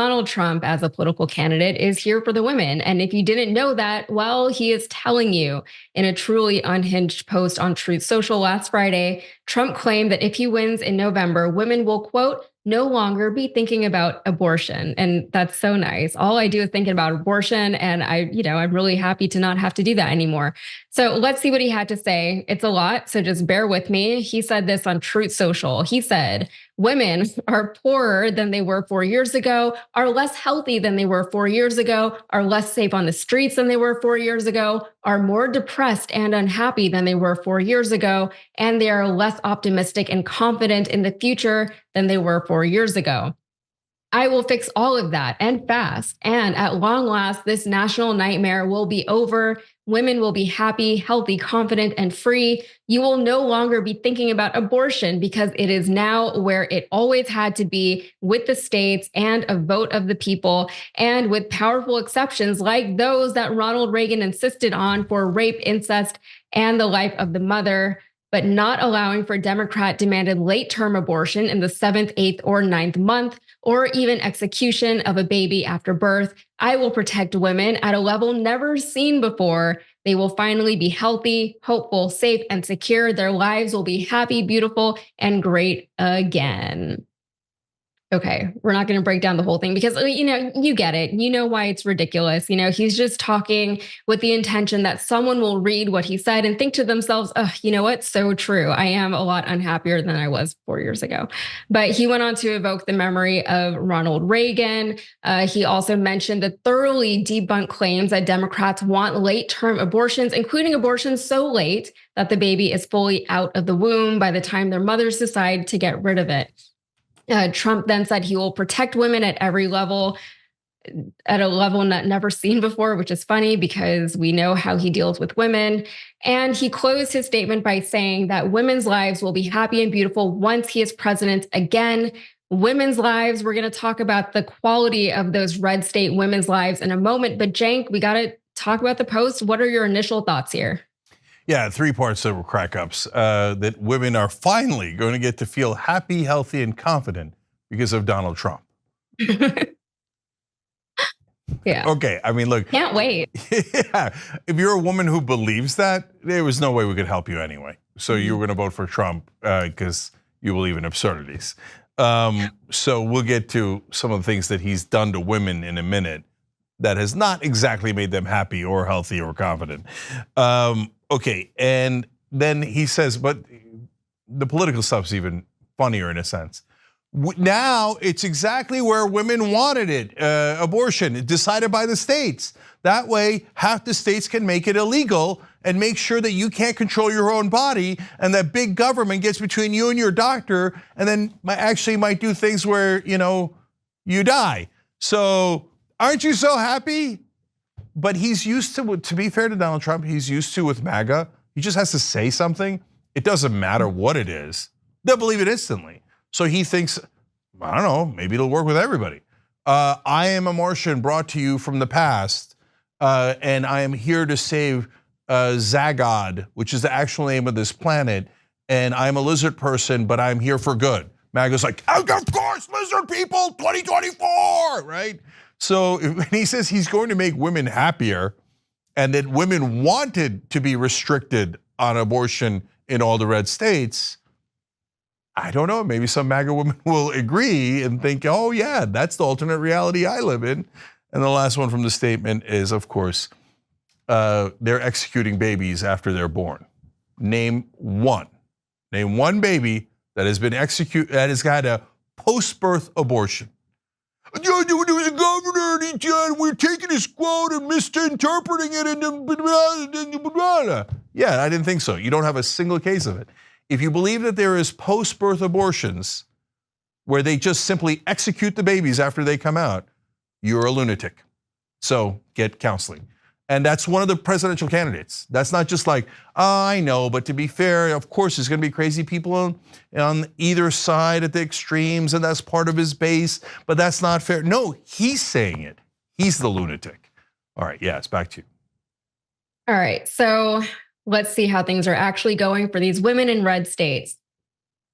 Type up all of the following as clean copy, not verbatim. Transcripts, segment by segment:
Donald Trump, as a political candidate, is here for the women. And if you didn't know that, well, he is telling you. In a truly unhinged post on Truth Social last Friday, Trump claimed that if he wins in November, women will, quote, no longer be thinking about abortion. And that's so nice. All I do is thinking about abortion. And I'm really happy to not have to do that anymore. So let's see what he had to say. It's a lot, so just bear with me. He said this on Truth Social. He said, women are poorer than they were 4 years ago, are less healthy than they were 4 years ago, are less safe on the streets than they were 4 years ago, are more depressed and unhappy than they were 4 years ago, and they are less optimistic and confident in the future than they were 4 years ago. I will fix all of that and fast. And at long last, this national nightmare will be over. Women will be happy, healthy, confident, and free. You will no longer be thinking about abortion because it is now where it always had to be, with the states and a vote of the people, and with powerful exceptions like those that Ronald Reagan insisted on for rape, incest, and the life of the mother, but not allowing for Democrat demanded late term abortion in the 7th, 8th, or 9th month, or even execution of a baby after birth. I will protect women at a level never seen before. They will finally be healthy, hopeful, safe, and secure. Their lives will be happy, beautiful, and great again. Okay, we're not going to break down the whole thing because, you get it. You know why it's ridiculous. He's just talking with the intention that someone will read what he said and think to themselves, oh, you know what? So true. I am a lot unhappier than I was 4 years ago. But he went on to evoke the memory of Ronald Reagan. He also mentioned the thoroughly debunked claims that Democrats want late-term abortions, including abortions so late that the baby is fully out of the womb by the time their mothers decide to get rid of it. Trump then said he will protect women at every level, at a level not never seen before, which is funny because we know how he deals with women. And he closed his statement by saying that women's lives will be happy and beautiful once he is president again. Women's lives, we're going to talk about the quality of those red state women's lives in a moment. But Cenk, we got to talk about the post. What are your initial thoughts here? Yeah, 3 parts that were crack-ups. That women are finally going to get to feel happy, healthy, and confident because of Donald Trump. Yeah. Okay, I mean, look. Can't wait. Yeah, if you're a woman who believes that, there was no way we could help you anyway. So you were going to vote for Trump because you believe in absurdities. So we'll get to some of the things that he's done to women in a minute that has not exactly made them happy or healthy or confident. Okay, and then he says, but the political stuff's even funnier in a sense. Now it's exactly where women wanted it, abortion, decided by the states. That way, half the states can make it illegal and make sure that you can't control your own body, and that big government gets between you and your doctor, and then actually might do things where you die. So aren't you so happy? But he's used to be fair to Donald Trump, he's used to with MAGA. He just has to say something. It doesn't matter what it is. They'll believe it instantly. So he thinks, I don't know, maybe it'll work with everybody. I am a Martian brought to you from the past, and I am here to save Zagod, which is the actual name of this planet. And I'm a lizard person, but I'm here for good. MAGA's like, of course, lizard people, 2024, right? So when he says he's going to make women happier and that women wanted to be restricted on abortion in all the red states, I don't know, maybe some MAGA women will agree and think, oh yeah, that's the alternate reality I live in. And the last one from the statement is, of course, they're executing babies after they're born. Name one baby that has been executed, that has had a post-birth abortion. There was a governor and we're taking his quote and misinterpreting it and yeah, I didn't think so. You don't have a single case of it. If you believe that there is post-birth abortions where they just simply execute the babies after they come out, you're a lunatic. So get counseling. And that's one of the presidential candidates. That's not just like, oh, I know, but to be fair, of course, there's gonna be crazy people on either side at the extremes, and that's part of his base, but that's not fair. No, he's saying it. He's the lunatic. All right, yeah, it's back to you. All right, so let's see how things are actually going for these women in red states.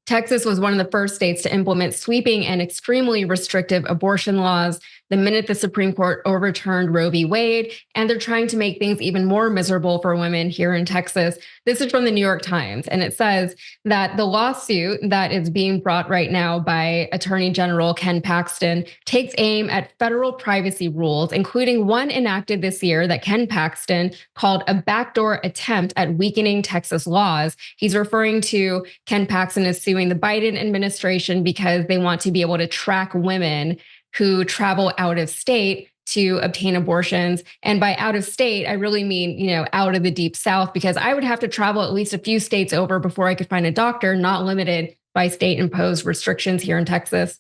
Texas was one of the first states to implement sweeping and extremely restrictive abortion laws the minute the Supreme Court overturned Roe v. Wade, and they're trying to make things even more miserable for women here in Texas. This is from the New York Times, and it says that the lawsuit that is being brought right now by Attorney General Ken Paxton takes aim at federal privacy rules, including one enacted this year that Ken Paxton called a backdoor attempt at weakening Texas laws. He's referring to Ken Paxton as suing the Biden administration because they want to be able to track women who travel out of state to obtain abortions. And by out of state, I really mean, out of the deep South, because I would have to travel at least a few states over before I could find a doctor, not limited by state imposed restrictions here in Texas.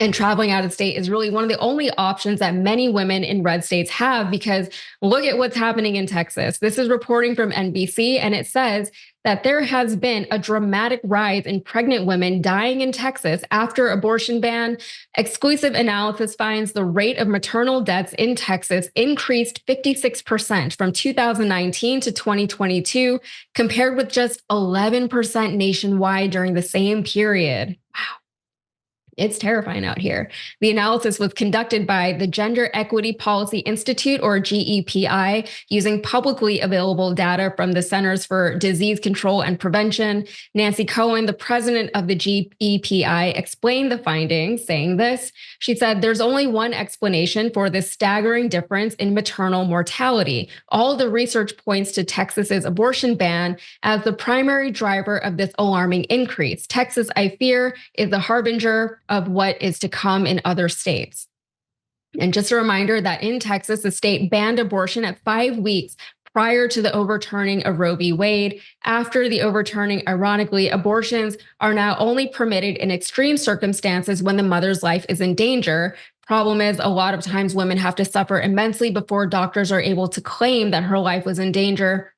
And traveling out of state is really one of the only options that many women in red states have, because look at what's happening in Texas. This is reporting from NBC, and it says that there has been a dramatic rise in pregnant women dying in Texas after abortion ban. Exclusive analysis finds the rate of maternal deaths in Texas increased 56% from 2019 to 2022, compared with just 11% nationwide during the same period. Wow. It's terrifying out here. The analysis was conducted by the Gender Equity Policy Institute, or GEPI, using publicly available data from the Centers for Disease Control and Prevention. Nancy Cohen, the president of the GEPI, explained the findings, saying this. She said, "There's only one explanation for this staggering difference in maternal mortality. All the research points to Texas's abortion ban as the primary driver of this alarming increase. Texas, I fear, is the harbinger of what is to come in other states." And just a reminder that in Texas, the state banned abortion at 5 weeks prior to the overturning of Roe v. Wade. After the overturning, ironically, abortions are now only permitted in extreme circumstances when the mother's life is in danger. Problem is, a lot of times women have to suffer immensely before doctors are able to claim that her life was in danger,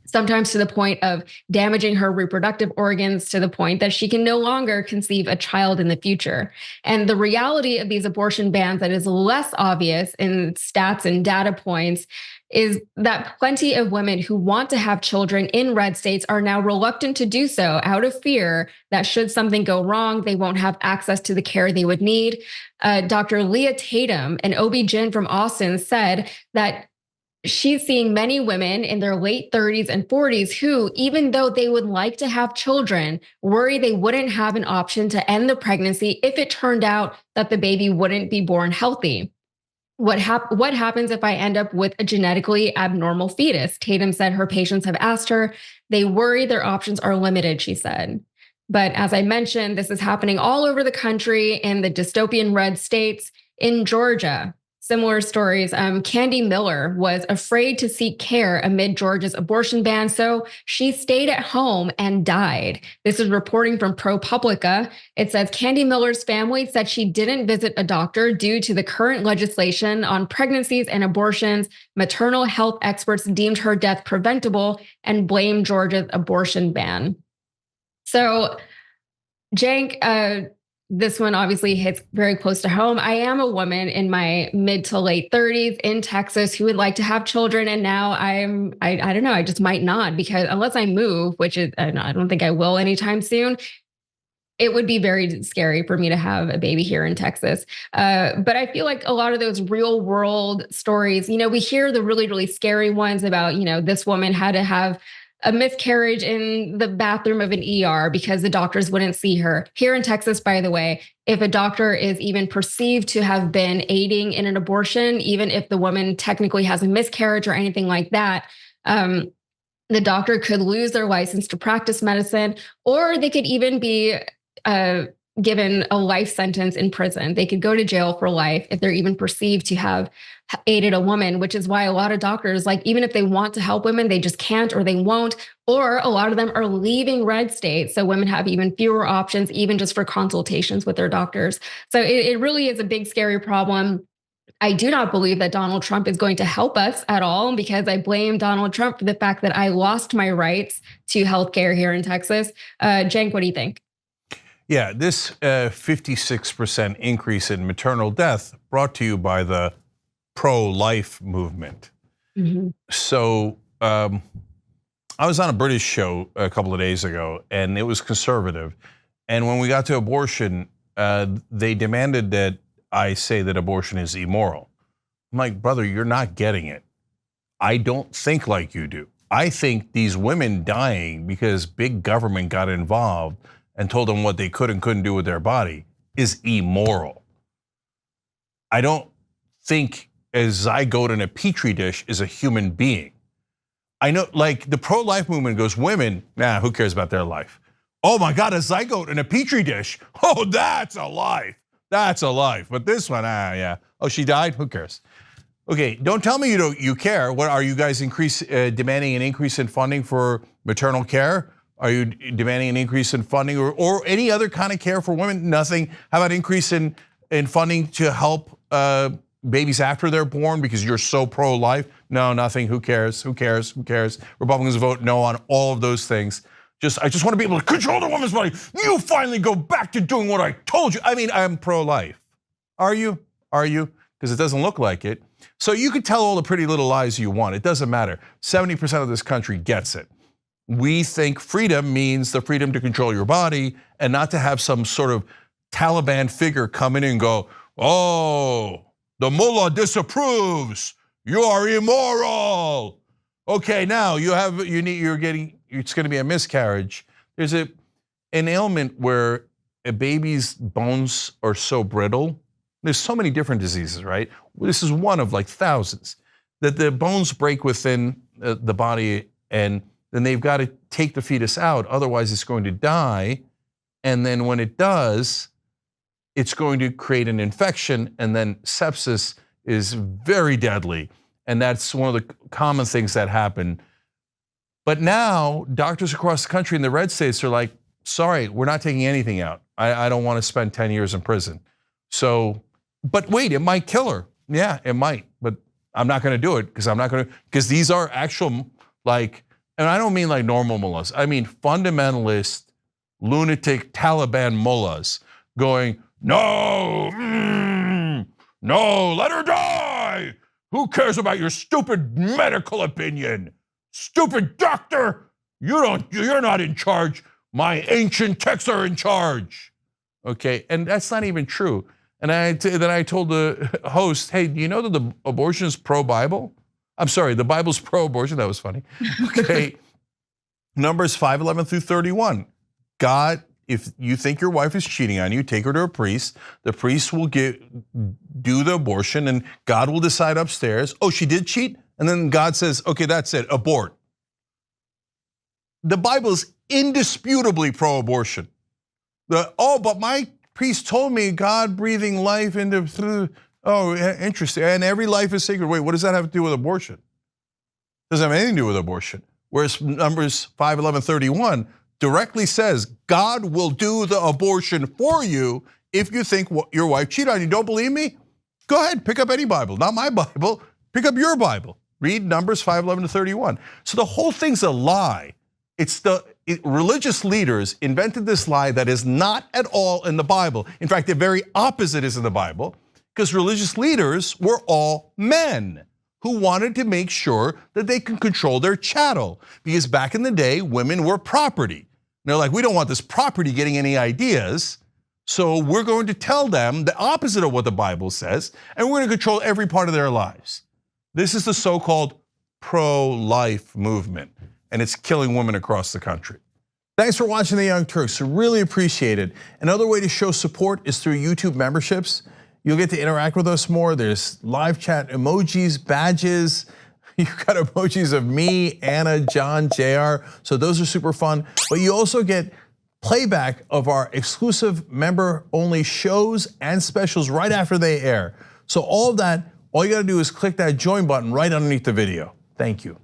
sometimes to the point of damaging her reproductive organs to the point that she can no longer conceive a child in the future. And the reality of these abortion bans that is less obvious in stats and data points is that plenty of women who want to have children in red states are now reluctant to do so out of fear that should something go wrong, they won't have access to the care they would need. Dr. Leah Tatum, an OB-GYN from Austin, said that she's seeing many women in their late 30s and 40s who, even though they would like to have children, worry they wouldn't have an option to end the pregnancy if it turned out that the baby wouldn't be born healthy. What happens if I end up with a genetically abnormal fetus? Tatum said her patients have asked her. They worry their options are limited, she said. But as I mentioned, this is happening all over the country in the dystopian red states. In Georgia, similar stories. Candy Miller was afraid to seek care amid Georgia's abortion ban, so she stayed at home and died. This is reporting from ProPublica. It says Candy Miller's family said she didn't visit a doctor due to the current legislation on pregnancies and abortions. Maternal health experts deemed her death preventable and blamed Georgia's abortion ban. So, Cenk, this one obviously hits very close to home. I am a woman in my mid to late 30s in Texas who would like to have children. And now I don't know, I just might not, because unless I move, which is, I don't think I will anytime soon, it would be very scary for me to have a baby here in Texas. But I feel like a lot of those real world stories, we hear the really, really scary ones about, this woman had to have a miscarriage in the bathroom of an ER because the doctors wouldn't see her. Here in Texas, by the way, if a doctor is even perceived to have been aiding in an abortion, even if the woman technically has a miscarriage or anything like that, the doctor could lose their license to practice medicine, or they could even be given a life sentence in prison. They could go to jail for life if they're even perceived to have aided a woman, which is why a lot of doctors, like, even if they want to help women, they just can't or they won't. Or a lot of them are leaving red states. So women have even fewer options, even just for consultations with their doctors. So it really is a big, scary problem. I do not believe that Donald Trump is going to help us at all, because I blame Donald Trump for the fact that I lost my rights to healthcare here in Texas. Cenk, what do you think? Yeah, this 56% increase in maternal death brought to you by the pro-life movement. Mm-hmm. So I was on a British show a couple of days ago, and it was conservative. And when we got to abortion, they demanded that I say that abortion is immoral. I'm like, brother, you're not getting it. I don't think like you do. I think these women dying because big government got involved and told them what they could and couldn't do with their body is immoral. I don't think a zygote in a petri dish is a human being. I know, like the pro-life movement goes, women, nah, who cares about their life? Oh my God, a zygote in a petri dish. Oh, that's a life. That's a life. But this one, yeah. Oh, she died? Who cares? Okay, don't tell me you care. What are you guys demanding an increase in funding for maternal care? Are you demanding an increase in funding or any other kind of care for women? Nothing. How about increase in funding to help babies after they're born because you're so pro-life? No, nothing. Who cares? Who cares? Who cares? Republicans vote no on all of those things. I just want to be able to control the woman's body. You finally go back to doing what I told you. I mean, I'm pro-life. Are you? Are you? Because it doesn't look like it. So you could tell all the pretty little lies you want. It doesn't matter. 70% of this country gets it. We think freedom means the freedom to control your body and not to have some sort of Taliban figure come in and go, oh, the mullah disapproves. You are immoral. Okay, now it's going to be a miscarriage. There's an ailment where a baby's bones are so brittle. There's so many different diseases, right? This is one of like thousands that the bones break within the body, and then they've got to take the fetus out. Otherwise, it's going to die. And then when it does, it's going to create an infection, and then sepsis is very deadly. And that's one of the common things that happen. But now doctors across the country in the red states are like, sorry, we're not taking anything out. I don't want to spend 10 years in prison. So, but wait, it might kill her. Yeah, it might, but I'm not going to do it because these are actual like, and I don't mean like normal mullahs. I mean fundamentalist, lunatic Taliban mullahs going, no, no, let her die. Who cares about your stupid medical opinion? Stupid doctor, you're not in charge. My ancient texts are in charge. Okay, and that's not even true. And then I told the host, hey, do you know that the abortion is pro-Bible? I'm sorry, the Bible's pro-abortion, that was funny. Okay, Numbers 5:11 through 31. God, if you think your wife is cheating on you, take her to a priest. The priest will do the abortion and God will decide upstairs, oh, she did cheat? And then God says, okay, that's it, abort. The Bible is indisputably pro-abortion. But my priest told me God breathing life into, oh, interesting. And every life is sacred. Wait, what does that have to do with abortion? Doesn't have anything to do with abortion. Whereas Numbers 5:11-31 directly says God will do the abortion for you if you think your wife cheated on you. Don't believe me? Go ahead, pick up any Bible. Not my Bible, pick up your Bible. Read Numbers 5:11-31. So the whole thing's a lie. Religious leaders invented this lie that is not at all in the Bible. In fact, the very opposite is in the Bible, because religious leaders were all men who wanted to make sure that they can control their chattel. Because back in the day, women were property. And they're like, we don't want this property getting any ideas, so we're going to tell them the opposite of what the Bible says, and we're going to control every part of their lives. This is the so-called pro-life movement, and it's killing women across the country. Thanks for watching The Young Turks, really appreciate it. Another way to show support is through YouTube memberships. You'll get to interact with us more. There's live chat emojis, badges. You've got emojis of me, Anna, John, JR, so those are super fun. But you also get playback of our exclusive member-only shows and specials right after they air. So all of that, all you gotta do is click that join button right underneath the video. Thank you.